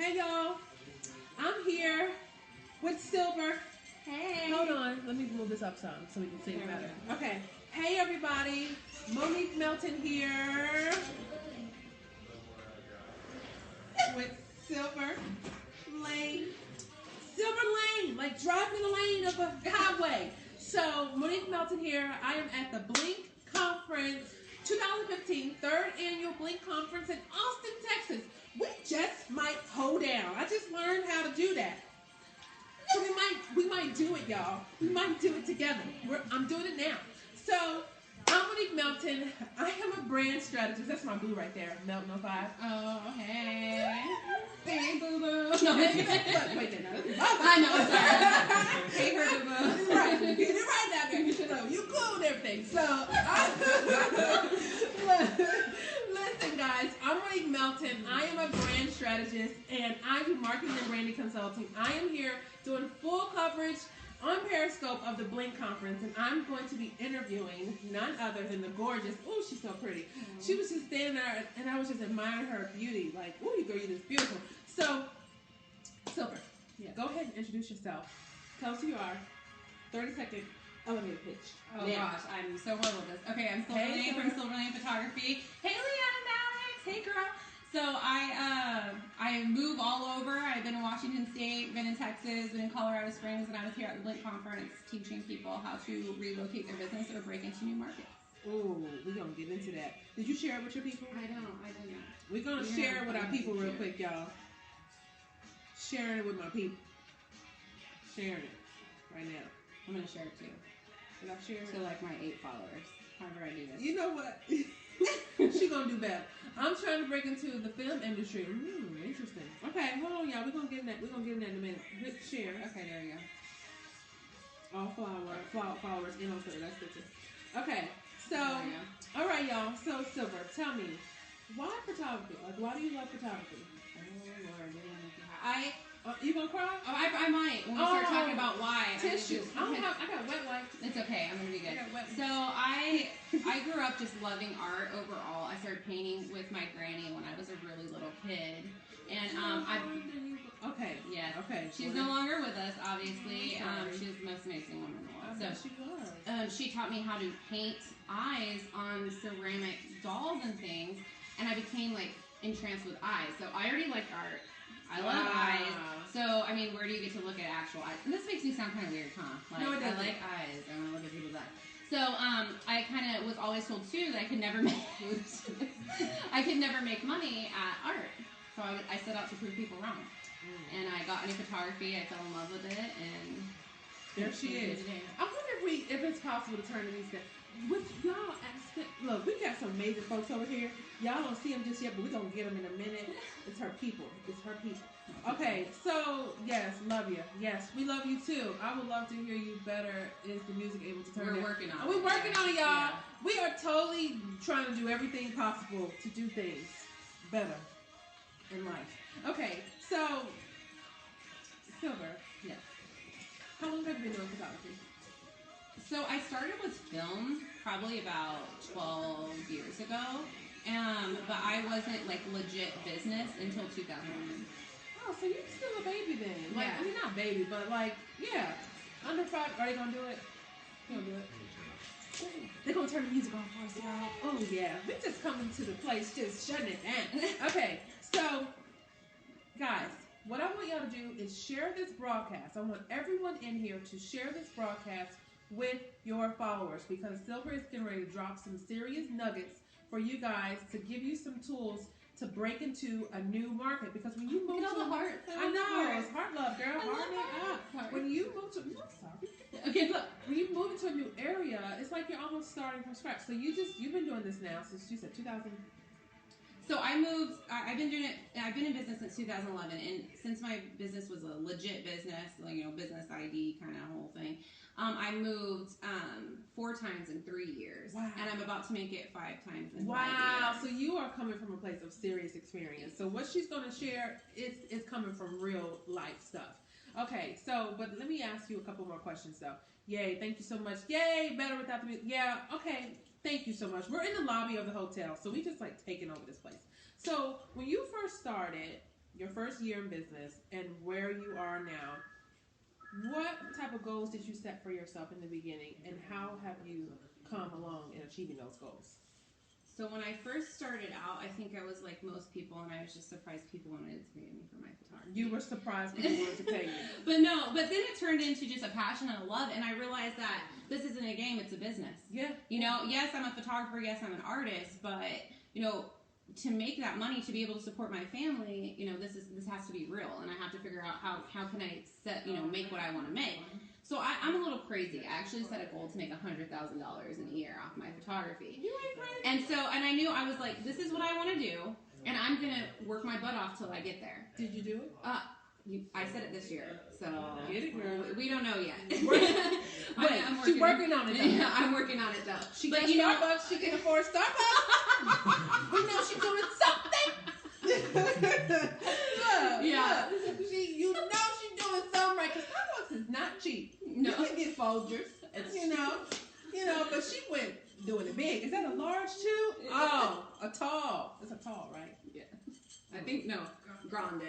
Hey y'all, I'm here with Silver. Hey. Hold on, let me move this up some so we can see it better. Okay. Hey everybody, Monique Melton here with Silver Lane. Silver Lane, like driving the lane of a highway. So Monique Melton here. I am at the BLINK Conference 2015, third annual BLINK Conference in Austin, Texas. We just might hold down. I just learned how to do that. So we might do it, y'all. We might do it together. I'm doing it now. So I'm Monique Melton. I am a brand strategist. That's my boo right there, Melton 05. Oh, hey. Hey, boo boo. No, wait, no. I know, sorry. Hey, her boo boo. Right, get it right now, baby. So you cool and everything. So, listen, guys. I'm Monique Melton. I am a brand strategist, and I do marketing and branding consulting. I am here doing full coverage on Periscope of the BLINK Conference, and I'm going to be interviewing none other than the gorgeous, oh, she's so pretty. She was just standing there, and I was just admiring her beauty, like, oh, you girl, you're just beautiful. So, Silver, go ahead and introduce yourself. Tell us who you are. 30-second elevator pitch. Oh, gosh, I'm so horrible at this. Okay, I'm Silver Lane from Silver Lane Photography. Hey, Leanna Maddox. Hey, girl. So I move all over. I've been in Washington State, been in Texas, been in Colorado Springs, and I was here at the BLINK Conference teaching people how to relocate their business or break into new markets. Oh, we're going to get into that. Did you share it with your people? I don't know. We're going to share it with our people real quick, y'all. Sharing it with my people. Sharing it right now. I'm going to share it too. Did I share it? To like my 8 followers. However I do this. You know what? She gonna do better. I'm trying to break into the film industry. Interesting. Okay, hold on, y'all. We're gonna get in that. We're gonna get in that in a minute. Hit share. Okay, there you go. All followers in on Twitter. That's good too. Okay, so all right, y'all. So Silver, tell me, why photography? Like, why do you love photography? Oh Lord, I you gonna cry? Oh, I might when we start talking about why. Tissue. I got wet wipes. It's okay. I'm gonna be good. So I grew up just loving art overall. I started painting with my granny when I was a really little kid, and she's no longer with us. Obviously, she's the most amazing woman in the world. So she was. She taught me how to paint eyes on ceramic dolls and things, and I became like entranced with eyes. So I already liked art. I love eyes. So, I mean, where do you get to look at actual eyes? And this makes me sound kind of weird, huh? Like, no, it doesn't. I like eyes. I want to look at people's eyes. So, I kind of was always told, too, that I could never make money at art. So I set out to prove people wrong. And I got into photography. I fell in love with it. And there she is. I wonder if it's possible to turn these guys. With y'all, look, we got some amazing folks over here. Y'all don't see them just yet, but we're going to get them in a minute. It's her people. It's her people. Okay, so, yes, love you. Yes, we love you, too. I would love to hear you better. Is the music able to turn We're working on it. We're working on it, y'all. Yeah. We are totally trying to do everything possible to do things better in life. Okay, so, Silver. Yes. How long have you been doing photography? So I started with film probably about 12 years ago, but I wasn't like legit business until 2001. Oh, so you're still a baby then? Like, yeah. I mean, not baby, but like, yeah, under 5. Are they gonna do it? They gonna do it. They're gonna turn the music on for us, y'all. Oh yeah, we just coming to the place, just shutting it down. Okay, so guys. What I want y'all to do is share this broadcast. I want everyone in here to share this broadcast with your followers, because Silver is getting ready to drop some serious nuggets for you guys to give you some tools to break into a new market. Because when you move to heart, I know it's heart love, girl. Heart it up. When you move to, I'm sorry. Okay, look, when you move into a new area, it's like you're almost starting from scratch. So you've been doing this now since you said 2000. So I moved. I've been doing it. I've been in business since 2011, and since my business was a legit business, like business ID kind of whole thing, I moved 4 times in 3 years. Wow. And I'm about to make it 5 times in 5 years. Wow. So you are coming from a place of serious experience. So what she's going to share is coming from real life stuff. Okay. So, but let me ask you a couple more questions though. Yay! Thank you so much. Yay! Better without the music. Yeah. Okay. Thank you so much. We're in the lobby of the hotel, so we just like taking over this place. So when you first started, your first year in business and where you are now, what type of goals did you set for yourself in the beginning, and how have you come along in achieving those goals? So when I first started out, I think I was like most people, and I was just surprised people wanted to pay me for my photography. You were surprised people wanted to pay you. But then it turned into just a passion and a love, and I realized that this isn't a game, it's a business. Yeah. You know, yes, I'm a photographer, yes, I'm an artist, but, you know, to make that money, to be able to support my family, you know, this has to be real, and I have to figure out how can I make what I want to make. So I'm a little crazy. I actually set a goal to make $100,000 in a year off my photography. You ain't crazy. And I knew, I was like, this is what I want to do, and I'm going to work my butt off till I get there. Did you do it? I said it this year, so Get it, girl. we don't know yet. She's working on it, though. Yeah, I'm working on it, though. She got Starbucks. She can afford Starbucks. We know she's doing something. Look, Yeah. Look. You know she's doing something right, because Starbucks is not cheap. No. You can get Folgers, you know, but she went doing it big. Is that a large too? Oh, a tall. It's a tall, right? Yeah. I think, no, grande.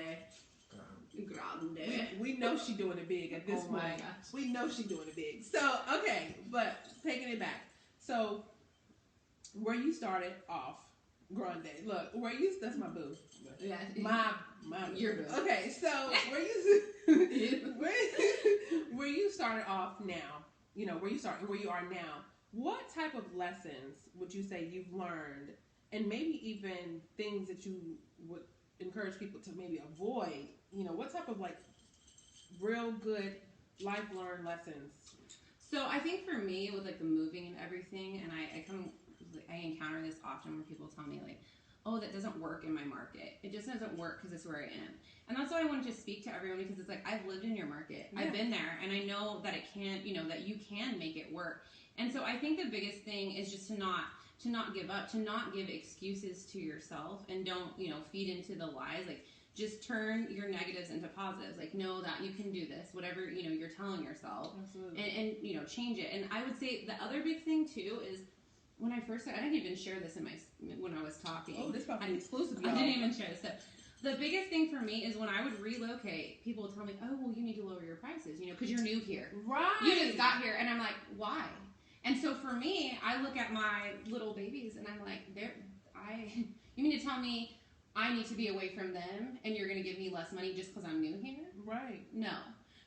We know she's doing it big at this point. Gosh. We know she's doing it big. So, okay, but taking it back. So, where you started off, grande. Look, that's my boo. Yeah. My Your boo. Okay, so where you started off now, you know, where you are now, what type of lessons would you say you've learned, and maybe even things that you would encourage people to maybe avoid? You know, what type of like real good life learned lessons? So I think for me, with like the moving and everything, and I encounter this often where people tell me like, oh, that doesn't work in my market. It just doesn't work because it's where I am. And that's why I wanted to speak to everyone, because it's like, I've lived in your market. Yeah. I've been there, and I know that it can, you know, that you can make it work. And so I think the biggest thing is just to not give up, to not give excuses to yourself, and don't, you know, feed into the lies. Like, just turn your negatives into positives. Like, know that you can do this, whatever, you know, you're telling yourself. Absolutely. And you know, change it. And I would say the other big thing too is, when I first started, I didn't even share this when I was talking. Oh, this probably exclusive, y'all. I didn't even share this. So the biggest thing for me is when I would relocate, people would tell me, oh, well, you need to lower your prices, you know, because you're new here. Right. You just got here. And I'm like, why? And so for me, I look at my little babies and I'm like, you mean to tell me I need to be away from them and you're going to give me less money just because I'm new here? Right. No.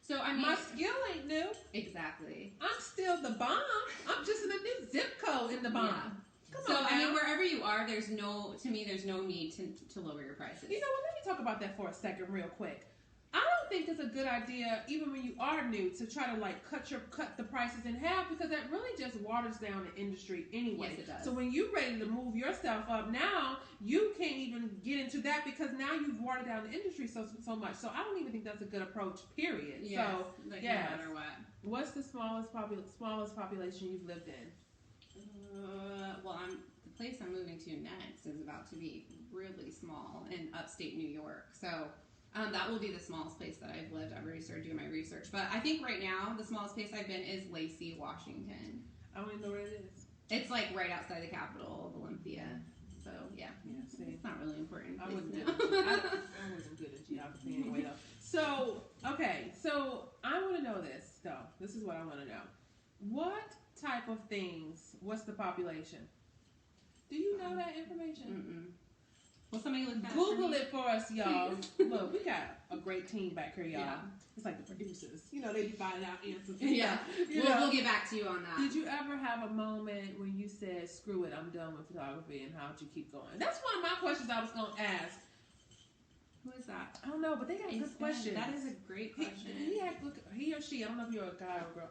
So, I mean, my skill ain't new. Exactly. I'm still the bomb. I'm just in a new zip code in the bomb. Yeah. Come on, I mean, wherever you are, there's no need to lower your prices. You know what? Let me talk about that for a second real quick. I don't think it's a good idea, even when you are new, to try to like cut the prices in half, because that really just waters down the industry anyway. Yes, it does. So when you're ready to move yourself up now, you can't even get into that, because now you've watered down the industry so much. So I don't even think that's a good approach, period. Yes, so like, yes. No matter what. What's the smallest population you've lived in? Well, the place I'm moving to next is about to be really small in upstate New York. So that will be the smallest place that I've lived. I've already started doing my research. But I think right now, the smallest place I've been is Lacey, Washington. I don't even know where it is. It's like right outside the capital of Olympia. So, yeah. See. It's not really important. I wasn't good at geography anyway, though. So, okay. So, I want to know this, though. This is what I want to know. What type of things, what's the population? Do you know that information? Mm-mm. Well, somebody look that Google it for us, y'all. Look, we got a great team back here, y'all. Yeah. It's like the producers. You know, they be finding out answers. Yeah. We'll get back to you on that. Did you ever have a moment when you said, screw it, I'm done with photography, and how'd you keep going? That's one of my questions I was going to ask. Who is that? I don't know, but they got good questions. That is a great question. He or she, I don't know if you're a guy or a girl.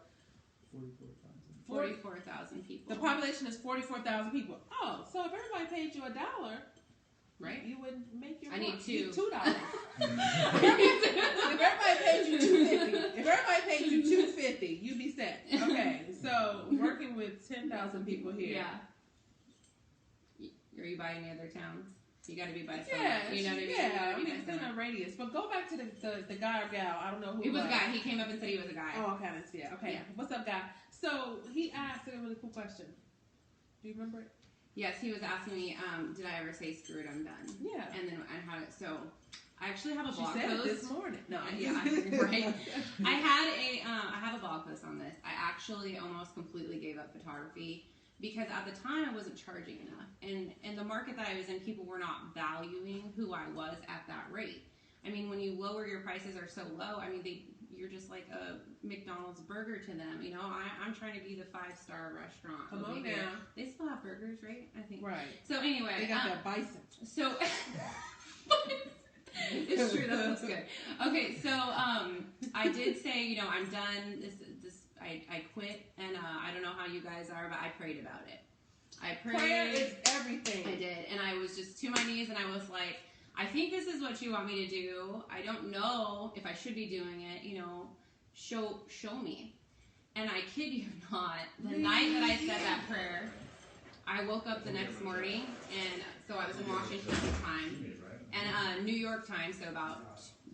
44,000 people. The population is 44,000 people. Oh, so if everybody paid you $1, right? You would make your I need $2. $2. If everybody paid you $2.50, you'd be set. Okay, so working with 10,000 people here. Yeah. Are you by any other towns? You got to be by some. Yeah, You know what I mean? Yeah, I mean it's in a radius. But go back to the guy or gal. I don't know who it was. A guy. He came up and said he was a guy. Oh, okay, yeah. Okay, yeah. What's up, guy? So he asked a really cool question. Do you remember it? Yes, he was asking me, did I ever say screw it, I'm done? Yeah. And then and how? So I actually have a blog She said post this morning. No, yeah, right. I have a blog post on this. I actually almost completely gave up photography because at the time I wasn't charging enough, and the market that I was in, people were not valuing who I was at that rate. I mean, when you lower your prices are so low, I mean, you're just like a McDonald's burger to them. You know, I'm trying to be the 5-star restaurant. Come on now. They still have burgers, right? I think. Right. So anyway, they got that bison. So it's true. That looks good. Okay, so I did say, you know, I'm done. I quit, and I don't know how you guys are, but I prayed about it. I prayed. Prayer is everything. I did, and I was just to my knees, and I was like, I think this is what you want me to do. I don't know if I should be doing it. You know, show me. And I kid you not, the night that I said that prayer, I woke up the next morning, and so I was in Washington at the time, and New York time. So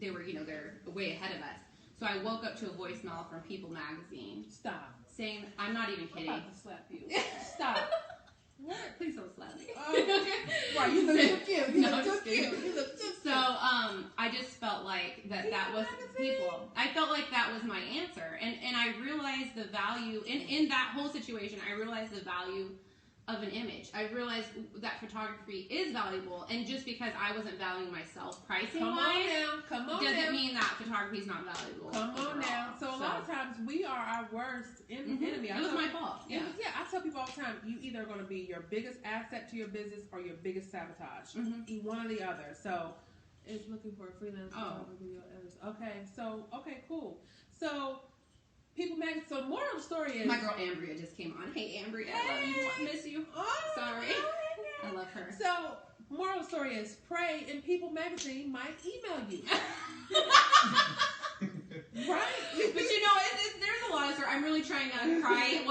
they were, you know, they're way ahead of us. So I woke up to a voicemail from People magazine. Stop. Saying, I'm not even kidding. I'm about to slap you. Stop. What? Please don't slap me. Right, you look so cute. You look so cute. You look so cute. So I just felt like that was People. I felt like that was my answer. And I realized the value, in that whole situation, I realized the value of an image. I realized that photography is valuable, and just because I wasn't valuing myself pricing doesn't mean that photography is not valuable. Come on now. So a lot of times we are our worst enemy. It was my fault. Yeah. I tell people all the time, you either are going to be your biggest asset to your business or your biggest sabotage. One or the other. So it's looking for a freelance video editor. Okay, cool. So People magazine. So the moral of the story is my girl Ambria just came on. Hey Ambria, I love you. I miss you. Sorry. I love her. So moral of the story is pray, and People magazine might email you. Right? But you know, there's a lot of stories. I'm really trying not to cry.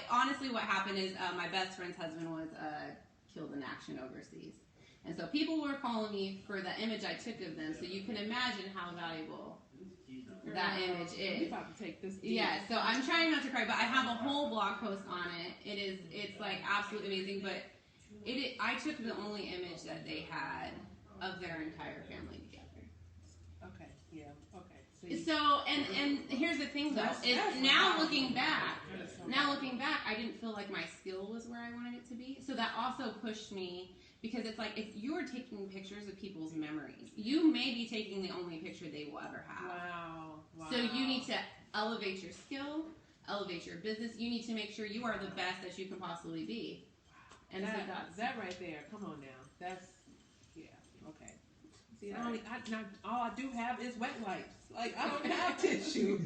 Honestly, what happened is my best friend's husband was killed in action overseas. And so people were calling me for the image I took of them. So you can imagine how valuable that image is. You're about to take this deep. Yeah, so I'm trying not to cry, but I have a whole blog post on it. It's like absolutely amazing, but I took the only image that they had of their entire family together. Okay, yeah, okay. So, and here's the thing though, is now looking back, I didn't feel like my skill was where I wanted it to be. So that also pushed me, because it's like, if you're taking pictures of people's memories, you may be taking the only picture they will ever have. Wow. So you need to elevate your skill, elevate your business. You need to make sure you are the best that you can possibly be. And that right there, come on now. That's, yeah, okay. See, all I do have is wet wipes. Like, I don't have tissue.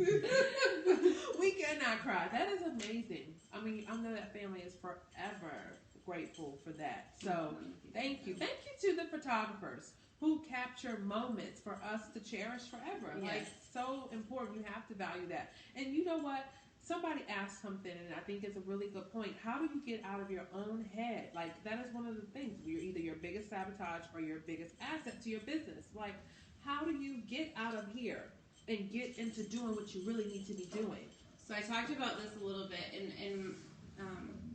We cannot cry. That is amazing. I mean, I know that family is forever grateful for that. So, thank you. Thank you to the photographers who capture moments for us to cherish forever. Yes. Like, so important. You have to value that. And you know what? Somebody asked something, and I think it's a really good point. How do you get out of your own head? Like, that is one of the things. You're either your biggest sabotage or your biggest asset to your business. Like, how do you get out of here and get into doing what you really need to be doing? So I talked about this a little bit in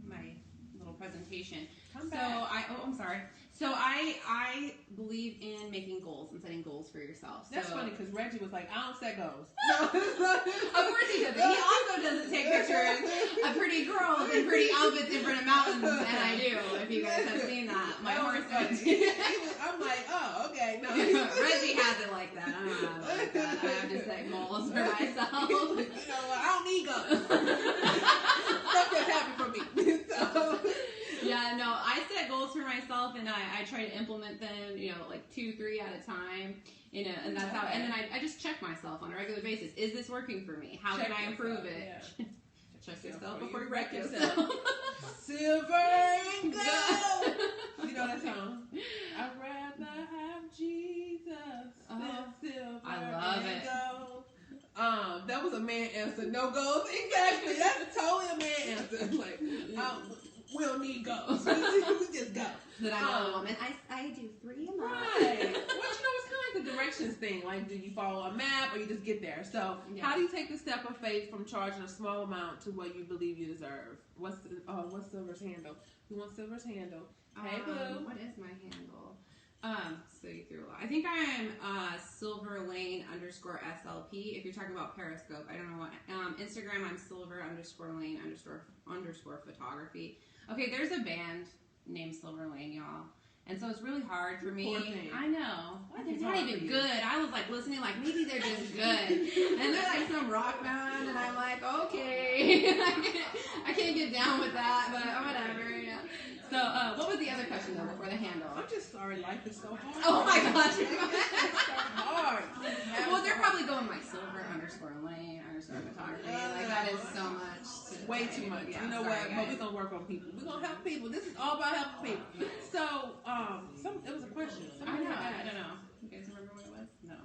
my little presentation. I'm sorry. So I believe in making goals and setting goals for yourself. That's funny, because Reggie was like, I don't set goals. Of course he doesn't. He also doesn't take pictures of pretty girls in pretty outfits in front of mountains, and I do, if you guys have seen that. My horse. I'm like, oh, okay. No. Reggie has it like that. I don't have it like that. I have to set goals for myself. You know what? I don't need goals. Stuff just happened for me. So. Yeah, no, I set goals for myself, and I try to implement them, you know, like 2-3 at a time, you know, and that's how, and then I just check myself on a regular basis. Is this working for me? How can I improve it? Yeah. Check yourself before you wreck yourself. Silver and gold. You know that song? I'd rather have Jesus than silver and gold. That was a man answer. No goals. Exactly. That's totally a man answer. Like, we don't need goals. We just go. But I'm not a woman. I do 3 a month. Right. Well, you know, it's kind of like the directions thing. Like, do you follow a map or you just get there? So, how do you take the step of faith from charging a small amount to what you believe you deserve? What's Silver's handle? Who wants Silver's handle? Hey, boo. What is my handle? So you threw a lot. I think I'm silverlane_SLP. If you're talking about Periscope, I don't know what. Instagram, I'm silver_lane_photography. Okay, there's a band named Silver Lane, y'all. And so it's really hard for me. I know. They're not even good. I was like listening, like maybe they're just good. And they're like some rock band, and I'm like, okay. I can't get down with that, but whatever. Yeah. So, what was the other question though before the handle? I'm just sorry, life is so hard. Oh my gosh. It's so hard. Well, they're probably going like silver_lane_photography. Like that is so much. Way too much. Yeah, you know sorry, what? guys. But we're gonna work on people. We're gonna help people. This is all about helping people. So, it was a question. I don't know. You guys remember what it was? No.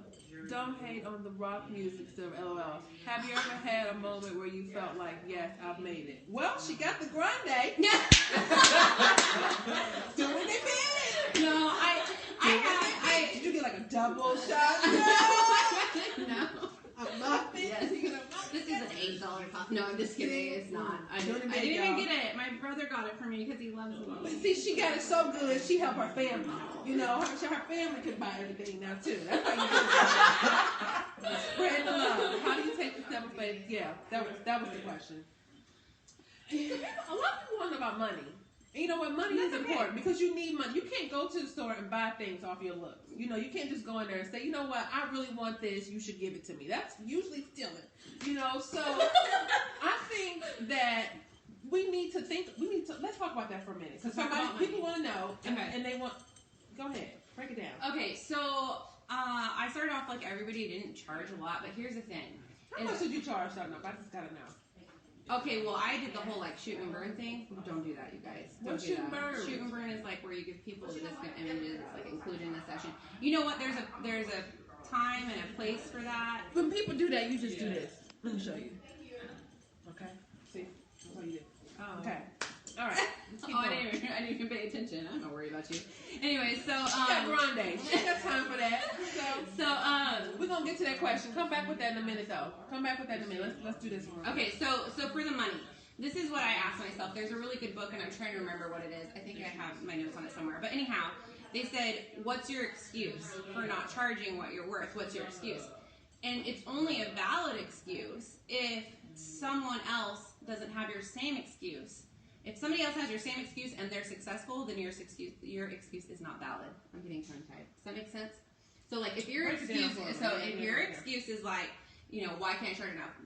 Don't hate on the rock music still, LOL. Have you ever had a moment where you felt like, yes, I've made it? Well, she got the grande. Doing it big. No, I Did you get like a double shot? No. A muffin? Yes. This is an $8 coffee. No, I'm just kidding. It's not. I didn't even get it. My brother got it for me because he loves it. But see, she got it so good, she helped her family. You know, her family could buy everything now, too. That's how you do it. Spread the love. How do you take the step of faith? Yeah, that was the question. A lot of people want to know about money. And you know what? Money is important because you need money. You can't go to the store and buy things off your looks. You know, you can't just go in there and say, you know what, I really want this, you should give it to me. That's usually stealing. You know, so I think that let's talk about that for a minute. Because people want to know, and they want, go ahead, break it down. Okay, so I started off like everybody, didn't charge a lot, but here's the thing. How much did you charge? I just got to know. Okay, well, I did the whole like shoot and burn thing. Don't do that, you guys. What's shoot and burn? Shoot and burn is like where you give people discount images. It's like included in the session. You know what? There's a time and a place for that. When people do that, you just do this. Let me show you. Okay. See, that's all you do. Oh. Okay. All right. I didn't even pay attention. I'm not worried about you. Anyway, so she got grande. She ain't got time for that. So we're gonna get to that question. Come back with that in a minute, though. Let's do this one. Okay. So for the money, this is what I asked myself. There's a really good book, and I'm trying to remember what it is. I think I have my notes on it somewhere. But anyhow, they said, "What's your excuse for not charging what you're worth? What's your excuse?" And it's only a valid excuse if someone else doesn't have your same excuse. If somebody else has your same excuse and they're successful, then your excuse is not valid. I'm getting tongue-tied. Does that make sense? So, like, if your excuse is like, you know, why can't I charge enough?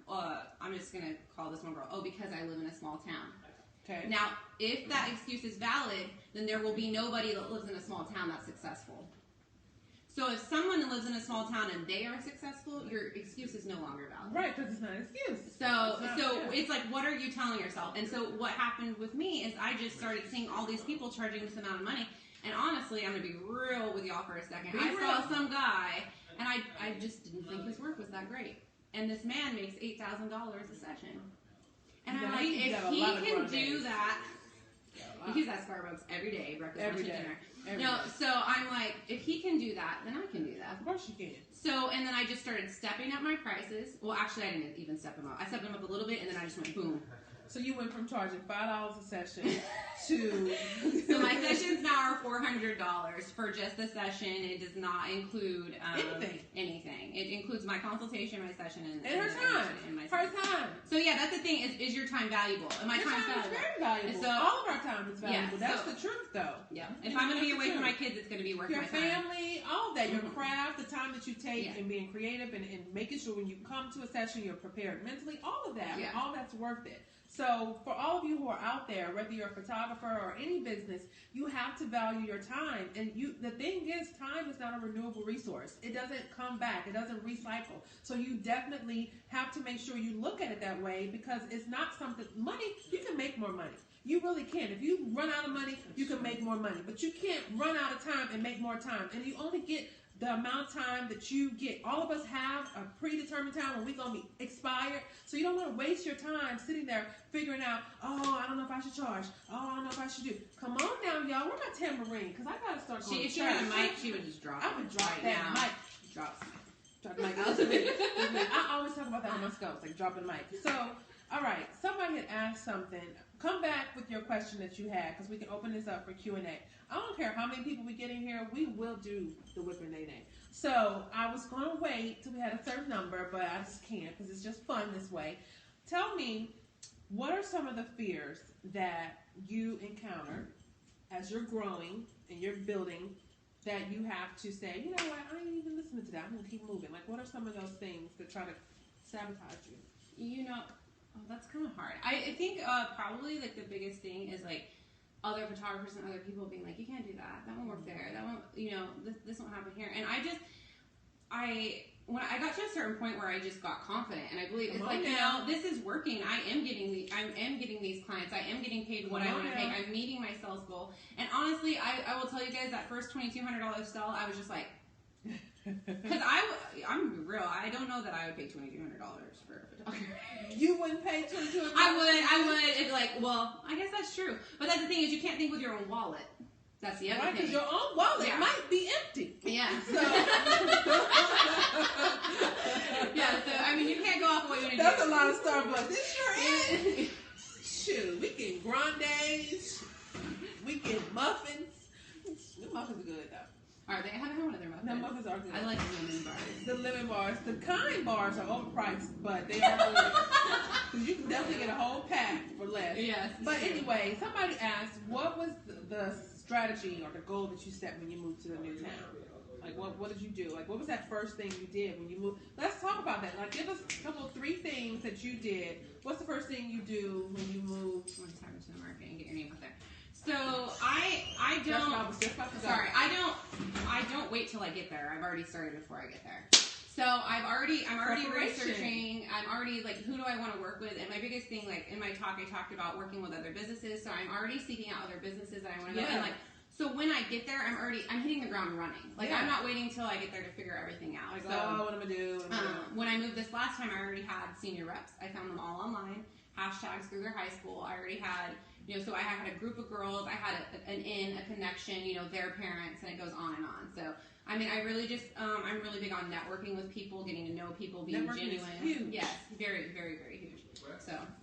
I'm just gonna call this one girl. Oh, because I live in a small town. Okay. Now, if that excuse is valid, then there will be nobody that lives in a small town that's successful. So if someone lives in a small town and they are successful, your excuse is no longer valid. Right, because it's not an excuse. So it's like, what are you telling yourself? And so what happened with me is I just started seeing all these people charging this amount of money. And honestly, I'm going to be real with y'all for a second. I saw some guy, and I just didn't think his work was that great. And this man makes $8,000 a session. And I'm like, if he can do that, he's at Starbucks every day, breakfast, lunch, and dinner. So I'm like, if he can do that, then I can do that. Of course you can. So, and then I just started stepping up my prices. Well, actually, I didn't even step them up. I stepped them up a little bit, and then I just went boom. So you went from charging $5 a session to... So my sessions now are $400 for just the session. It does not include anything. It includes my consultation, my session, and her time. Her time. So yeah, that's the thing. Is your time valuable? And my time is very valuable. So, all of our time is valuable. That's the truth, though. Yeah. If I'm going to be away from my kids, it's going to be worth my time. Your family, all that. Your craft, the time that you take, and being creative, and making sure when you come to a session, you're prepared mentally. All of that. Yeah. All that's worth it. So for all of you who are out there, whether you're a photographer or any business, you have to value your time. And the thing is, time is not a renewable resource. It doesn't come back. It doesn't recycle. So you definitely have to make sure you look at it that way, because it's not something, money, you can make more money. You really can. If you run out of money, you can make more money. But you can't run out of time and make more time. And you only get the amount of time that you get. All of us have a predetermined time when we're going to be expired. So you don't want to waste your time sitting there figuring out, oh, I don't know if I should charge. Oh, I don't know if I should do. Come on now, y'all. Where's my tambourine? Because I got to start going. If she had a mic, she would just drop it. I would drop that mic. Drop the mic. I always talk about that on my scopes, like dropping the mic. So All right, somebody had asked something. Come back with your question that you had, because we can open this up for Q&A. I don't care how many people we get in here, we will do the whip and nay. So I was going to wait till we had a certain number, but I just can't because it's just fun this way. Tell me, what are some of the fears that you encounter as you're growing and you're building that you have to say, you know what, I ain't even listening to that. I'm going to keep moving. Like, what are some of those things that try to sabotage you? You know, that's kind of hard. I think probably like the biggest thing is like other photographers and other people being like, you can't do that. That won't work there. That won't, you know, this won't happen here. And when I got to a certain point where I just got confident, and I believe it's like, you know, this is working. I am getting these clients. I am getting paid what I want to pay. I'm meeting my sales goal. And honestly, I will tell you guys that first $2,200 sell, I was just like, because I'm real. I don't know that I would pay $2,200 for a photographer. You wouldn't pay $2,200? I would. It's like, well, I guess that's true. But that's the thing is, you can't think with your own wallet. That's the other thing. Because your own wallet might be empty. Yeah. So. Yeah. So I mean, you can't go off of what you want to do. That's a lot of Starbucks. This sure is. Shoot, we get grandes. We get muffins. The muffins are good though. Are they? I haven't had one of their muffins. No, muffins are good. I like the lemon bars. The lemon bars. The kind bars are overpriced, but they are good. Because you can definitely get a whole pack for less. Yes. But anyway, somebody asked, what was the strategy or the goal that you set when you moved to the new town? Like, what did you do? Like, what was that first thing you did when you moved? Let's talk about that. Like, give us a couple, 3 things that you did. What's the first thing you do when you moved? I want to talk to the market and get your name out there. So I don't. That's what I was just about to go. Sorry, I don't wait till I get there. I've already started before I get there. So I'm already researching. I'm already like, who do I want to work with? And my biggest thing, like in my talk, I talked about working with other businesses. So I'm already seeking out other businesses that I want to go. And like, so when I get there, I'm hitting the ground running. Like I'm not waiting till I get there to figure everything out. Like, so, what am I gonna do? When I moved this last time, I already had senior reps. I found them all online. Hashtags through their high school. I already had. You know, so I had a group of girls, I had a connection, you know, their parents, and it goes on and on. So, I mean, I really just, I'm really big on networking with people, getting to know people, being genuine. Is huge. Yes, very, very, very huge.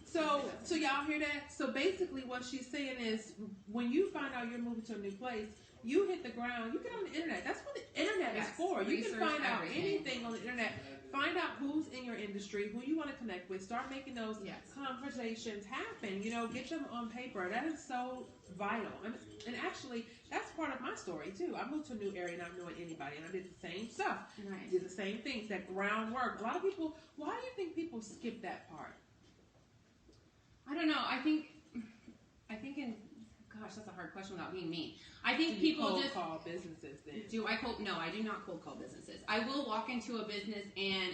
So y'all hear that? So basically what she's saying is, when you find out you're moving to a new place, you hit the ground, you get on the internet. That's what the internet is for. You can find out anything on the internet. Find out who's in your industry, who you want to connect with. Start making those conversations happen. You know, get them on paper. That is so vital. And actually, that's part of my story, too. I moved to a new area not knowing anybody, and I did the same stuff. Right. Did the same things, that groundwork. A lot of people, why do you think people skip that part? I don't know. I think gosh, that's a hard question without being mean. I think people cold just call businesses then. No, I do not cold call businesses. I will walk into a business and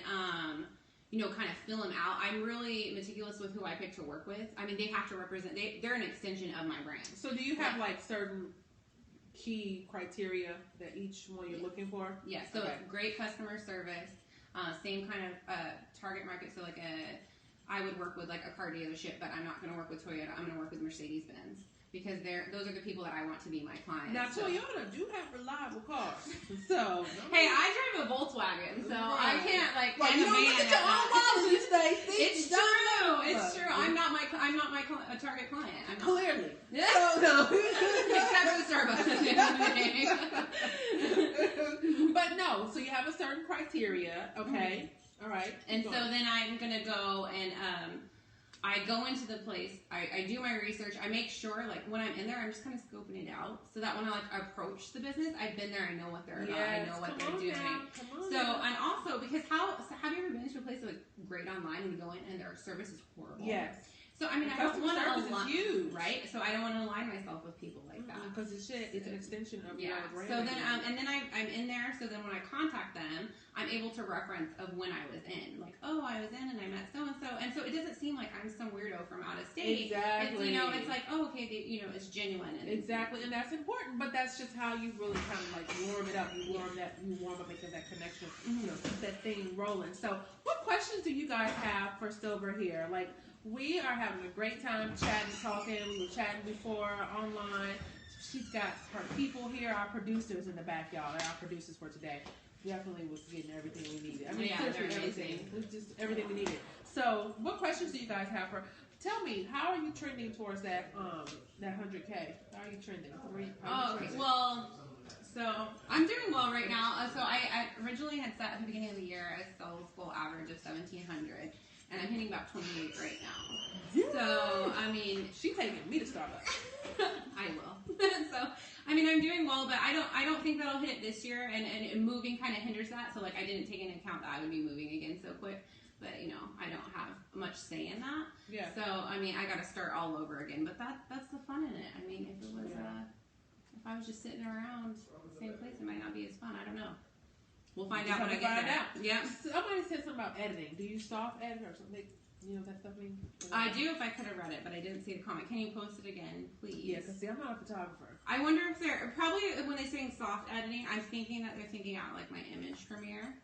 you know, kind of fill them out. I'm really meticulous with who I pick to work with. I mean, they have to represent. They're an extension of my brand. So do you have like certain key criteria that each one you're looking for? Yes. So it's great customer service, same kind of target market. So like I would work with like a car dealership, but I'm not going to work with Toyota. I'm going to work with Mercedes-Benz. Because those are the people that I want to be my clients. Now, Toyota do have reliable cars. So, hey, I drive a Volkswagen, so I can't like. You don't look at your own wallet these days. It's true. It's true. I'm not my target client. I'm not. Clearly. Yeah. No. Except for Starbucks. But no. So you have a certain criteria. Okay. Mm-hmm. All right. And so then I'm gonna go and I go into the place, I do my research, I make sure, like, when I'm in there, I'm just kind of scoping it out, so that when I, like, approach the business, I've been there, I know what they're about, I know what they're doing. And also, because have you ever been to a place, like, great online, and you go in, and their service is horrible? Yes. So, I mean, I don't want to align, right? So, I don't want to align myself with people like that. Because it's an extension of your brand. So then, and then I'm in there, so then when I contact them, I'm able to reference of when I was in. Like, oh, I was in and I met so-and-so. And so it doesn't seem like I'm some weirdo from out of state. Exactly. It's like, oh, okay, it's genuine. Exactly, and that's important, but that's just how you really kind of like warm it up. You warm up, making that connection, keep that thing rolling. So what questions do you guys have for Silver here? Like, we are having a great time chatting, talking. We were chatting before online. She's got her people here, our producers in the back, y'all. They're our producers for today. Definitely was getting everything we needed. I mean, everything. It was just everything we needed. So, what questions do you guys have for? Tell me, how are you trending towards that 100K? How are you trending? Okay. Well, so I'm doing well right now. So I originally had set at the beginning of the year a sales goal average of 1,700, and I'm hitting about 28 right now. So I mean, she's taking me to Starbucks. I will. So I mean, I'm doing well, but I don't think that I'll hit it this year, and moving kind of hinders that. So like, I didn't take into account that I would be moving again so quick. But you know, I don't have much say in that. Yeah. So I mean, I got to start all over again. But that's the fun in it. I mean, if it was if I was just sitting around the same place, it might not be as fun. I don't know. We'll find out when I get there. Yeah. Somebody said something about editing. Do you soft edit or something? You know that stuff means? I do if I could have read it, but I didn't see the comment. Can you post it again, please? Yeah, because see, I'm not a photographer. I wonder if they're probably when they're saying soft editing, I'm thinking that they're thinking out like my image premiere.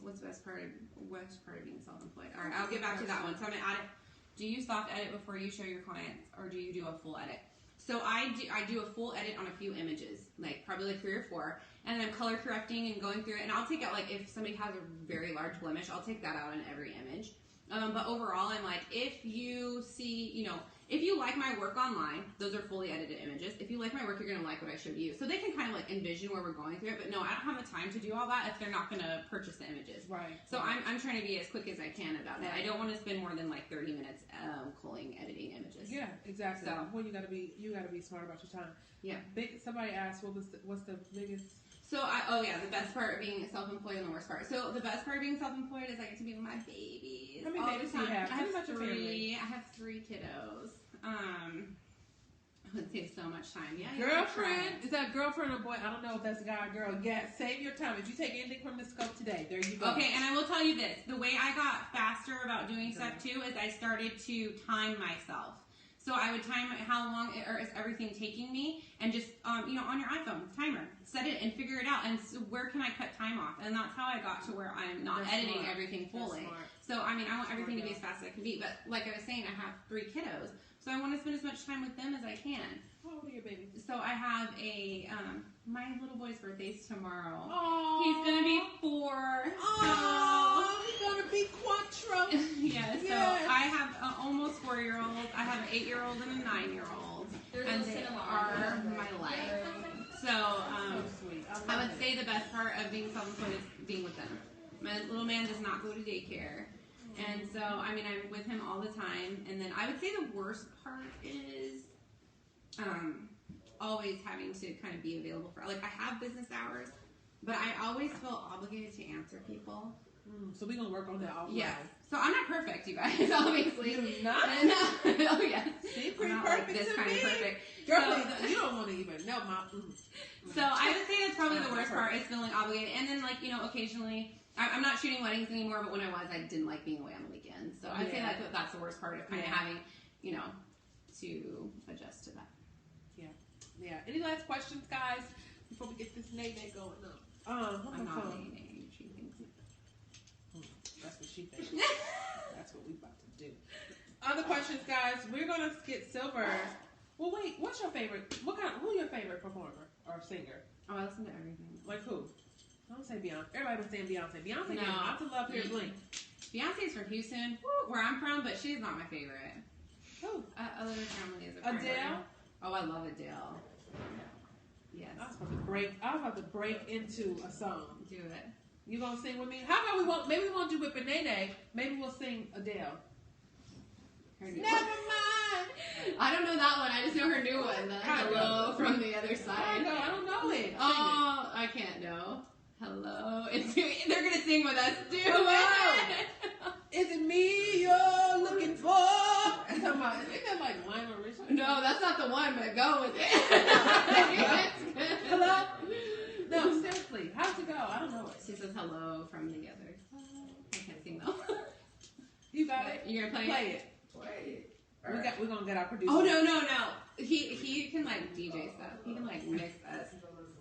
What's the best part of being self-employed? All right, I'll get back to that one. So I'm gonna add it. Do you soft edit before you show your clients, or do you do a full edit? So I do a full edit on a few images, like probably like 3 or 4, and then I'm color correcting and going through it. And I'll take out, like, if somebody has a very large blemish, I'll take that out in every image. But overall, I'm like, if you see, you know, if you like my work online, those are fully edited images. If you like my work, you're gonna like what I showed you. So they can kind of like envision where we're going through it. But no, I don't have the time to do all that if they're not gonna purchase the images. Right. So I'm trying to be as quick as I can about it. I don't want to spend more than like 30 minutes culling, editing images. Yeah, exactly. So well, you gotta be smart about your time. Yeah. Somebody asked, what's the biggest? So the best part of being self-employed and the worst part. So the best part of being self-employed is I get to be with my babies. How many babies do you have? I have 3. I have 3 kiddos. It would save so much time. Yeah. Girlfriend? Is that a girlfriend or boy? I don't know if that's a guy or girl. Yeah, save your time. If you take anything from the scope today, there you go. Okay, and I will tell you this. The way I got faster about doing stuff too is I started to time myself. So I would time how long is everything taking me, and just you know, on your iPhone timer, set it and figure it out. And so where can I cut time off? And that's how I got to where I'm not editing everything fully. So I mean, I want everything to be as fast as I can be. But like I was saying, I have 3 kiddos, so I want to spend as much time with them as I can. How old are your babies? So I have my little boy's birthday's tomorrow. Aww. He's gonna be 4. Oh, he's gonna be quattro. Yeah, so I have an almost 4-year-old. I have an 8-year-old and a 9-year-old, and they are my life. So I would say the best part of being self-employed is being with them. My little man does not go to daycare, and so I mean, I'm with him all the time. And then I would say the worst part is always having to kind of be available for, like, I have business hours, but I always feel obligated to answer people. So we're gonna work on that all the time. So I'm not perfect, you guys, obviously. You're not? Oh, yes. See, pretty I'm not perfect like this to kind me. of perfect. Girl, you don't want to even know my... So I would say that's probably the worst part, is feeling obligated. And then, like, you know, occasionally, I'm not shooting weddings anymore, but when I was, I didn't like being away on the weekends. So I'd say that's the worst part of kind of having, you know, to adjust to that. Yeah. Any last questions, guys, before we get this nay-nay going up? I'm not nay-nay. She thinks it. That's what she thinks. That's what we about to do. Other questions, guys. We're gonna get Silver. Well, wait. What's your favorite? Who's your favorite performer or singer? Oh, I listen to everything. Like who? Don't say Beyonce. Everybody was saying Beyonce. Beyonce no. lots of love here at BLINK. Beyonce's from Houston, where I'm from, but she's not my favorite. Who? Other family is a favorite. Adele? Oh, I love Adele. Yes. I was about to break into a song. Do it. You gonna sing with me? How about maybe we won't do Whip and Nene. Maybe we'll sing Adele. Never mind. I don't know that one. I just know her new one. The Hello from the Other Side. I don't know it. Oh, I can't know. Hello. They're gonna sing with us too. Hello. Is it me you're looking for? Isn't that like Lionel Richie? No, that's not the one, but go with it. Hello? No, seriously. How's it go? I don't know it. She says hello from the other side. I can't sing though. You got it? You're gonna play it? We're gonna get our producer. Oh no. He can like DJ stuff. He can like mix us.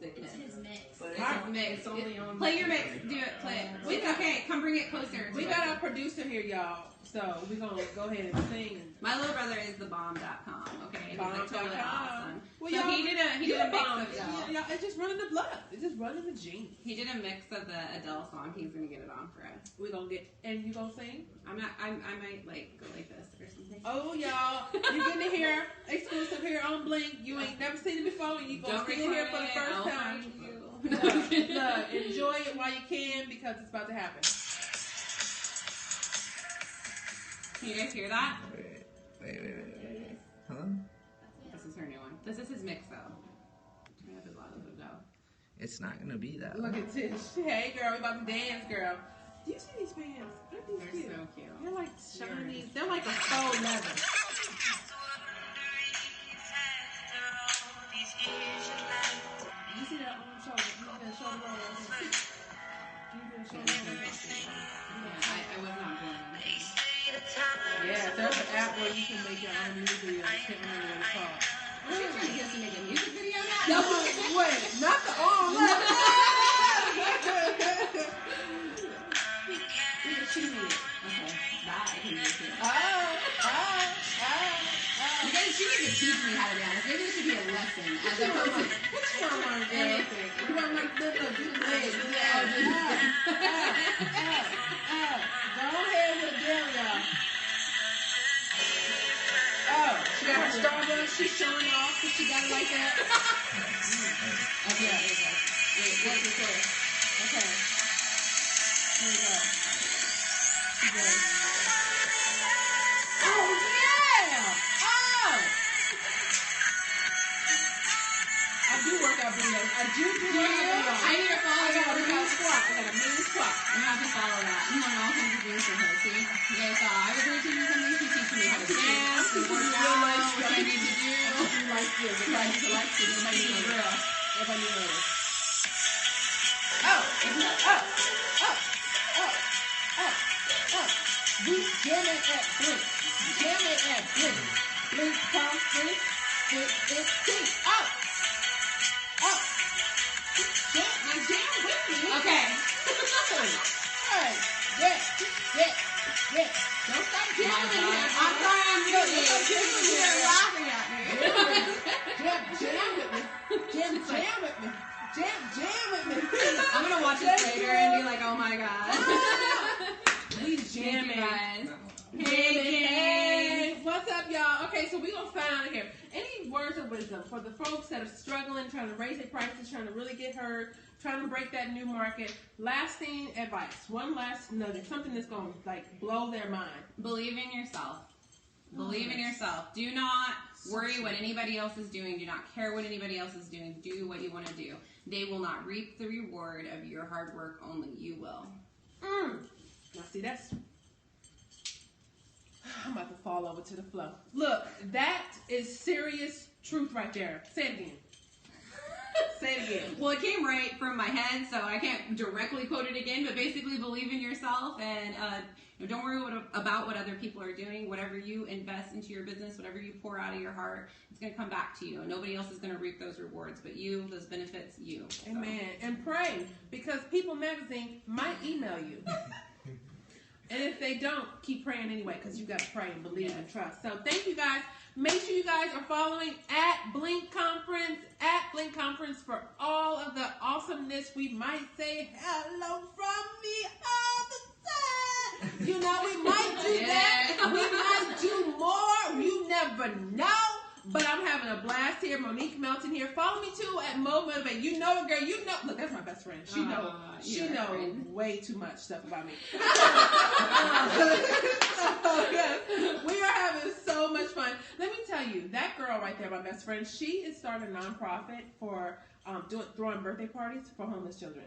It's his mix. My mix. It's only on. Play your mix. Do it. Play it. It's okay. Come bring it closer. We got our producer here, y'all. So we're gonna go ahead and sing. My little brother is thebomb.com. Okay, he's like totally awesome. Well, so he did a mix of Adele. It's just running the blood. It's just running the genes. He did a mix of the Adele song. He's gonna get it on for us. We're gonna get, and you gonna sing? I'm not. I might like go like this or something. Oh, y'all, you're getting to hear exclusive here on Blink. You ain't never seen it before, and you gonna see it here for the first time. Look, enjoy it while you can because it's about to happen. Can you guys hear that? Wait. Huh? This is her new one. This is his mix though. Turn up as loud as it'll go. It's not gonna be that. Look at this. Hey, girl, we about to dance, girl. Do you see these pants? Aren't these They're cute? so cute. They're like shiny. They're like a faux leather. You see that on shoulder? You see that shoulder roll? You do a shoulder roll? I was not doing that. Yeah, there's an app where you can make your own music videos. I can't remember what it's called. Are you trying to get us to make a music video now? No, wait, not the arm. You can cheat me. Okay, that I can do too. You You guys, you need to teach me how to dance. Maybe this should be a lesson as opposed to What you want to learn, girl? anything. You want to learn to do the legs. Go ahead with the deal, y'all. Oh, she got her Starbucks. She's showing off because she got it like that. Okay, there you go. Wait, what's it say? Okay. There we go. She goes. Oh, yeah! Oh! I do workout videos. I do workout videos. I need to follow I got a that. mean squat. I got a mean squat. I'm gonna have to follow that. I'm learning all kinds of things from her. See, you guys saw I was teaching you something. She's teaching me how to dance, to work out, what I need to do. You like this. If I need to like this. If I need to real. If I need to real. We jam it at Blink. Jam it at Blink. Blink Conference. It's up. Jam with me. Okay. Hey, yeah. Don't stop jamming here. I'm trying to do it. You're You're laughing at me. Jam with me. Jam with me. Jam with me. I'm gonna watch this later and be like, oh my god. We Thank you guys. Hey, what's up, y'all? Okay, so we're gonna find out here. Any words of wisdom for the folks that are struggling, trying to raise their prices, trying to really get heard, trying to break that new market? Lasting advice. One last nugget. Something that's gonna like blow their mind. Believe in yourself. Believe in yourself. Do not worry what anybody else is doing. Do not care what anybody else is doing. Do what you want to do. They will not reap the reward of your hard work. Only you will. Now see, that's... I'm about to fall over to the flow. Look, that is serious truth right there. Say it again. Say it again. Well, it came right from my head, so I can't directly quote it again, but basically believe in yourself and don't worry about what other people are doing. Whatever you invest into your business, whatever you pour out of your heart, it's going to come back to you. Nobody else is going to reap those rewards, but you, those benefits, you. So. Amen. And pray, because People Magazine might email you. And if they don't, keep praying anyway, because you got to pray and believe and trust. So thank you guys. Make sure you guys are following at BLINK Conference for all of the awesomeness. We might say hello from the other side. You know, we might do that. We might do more. You never know. But I'm having a blast here. Monique Melton here. Follow me too at Mo Motivate. You know it, girl. You know. Look, that's my best friend. She knows way too much stuff about me. We are having so much fun. Let me tell you, that girl right there, my best friend, she is starting a nonprofit for throwing birthday parties for homeless children.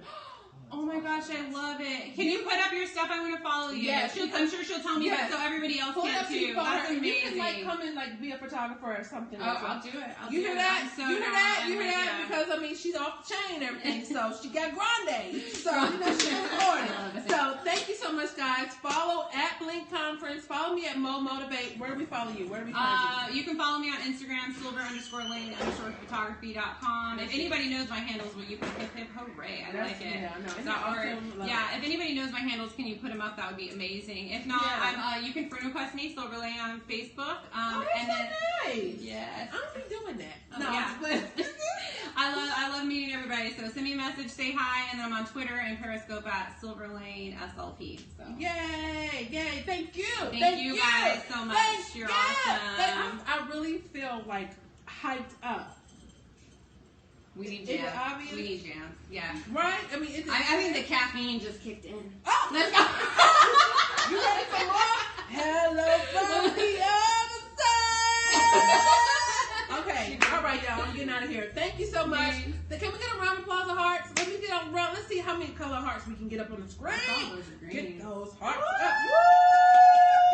Oh my gosh, I love it. Can you put up your stuff? I want to follow you. Yes, I'm sure she'll tell me that so everybody else can too. That's amazing. You can like come and like be a photographer or something. Oh, I'll do it. You hear that? So you hear that? You hear that? Because I mean, she's off the chain and everything. so she got grande. So, you know, she recorded. So, thank you so much, guys. Follow at BLINK Conference. Follow me at Mo Motivate. Where do we follow you? Where do we find you? You can follow me on Instagram, silver_lane_photography.com. If anybody knows my handles, will you put hip hip hooray? I like it. Yeah, no, So, if anybody knows my handles, can you put them up? That would be amazing. If not, you can friend request me, Silver Lane, on Facebook. That's so nice. Yes. I don't be doing that. No, yeah. I love meeting everybody. So send me a message, say hi, and then I'm on Twitter and Periscope at Silver Lane SLP. So. Yay! Thank you. Thank you guys so much. You're awesome. I really feel like hyped up. We need Is it jams. obvious? We need jams. Yeah. Right? I mean, I think the caffeine just kicked in. Oh! Let's go. You ready for more? Hello from the other side. Okay. All right, y'all. I'm getting out of here. Thank you so much. Can we get a round of applause of hearts? Let's see how many color hearts we can get up on the screen. Get those hearts up.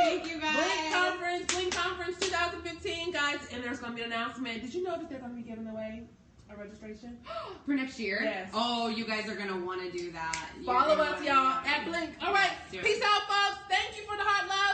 Thank you, guys. BLINK Conference 2015, guys. And there's going to be an announcement. Did you know that they're going to be giving away a registration for next year? Yes. Oh, you guys are going to want to do that. Follow us, y'all, at BLINK. All right. Peace out, folks. Thank you for the heart love.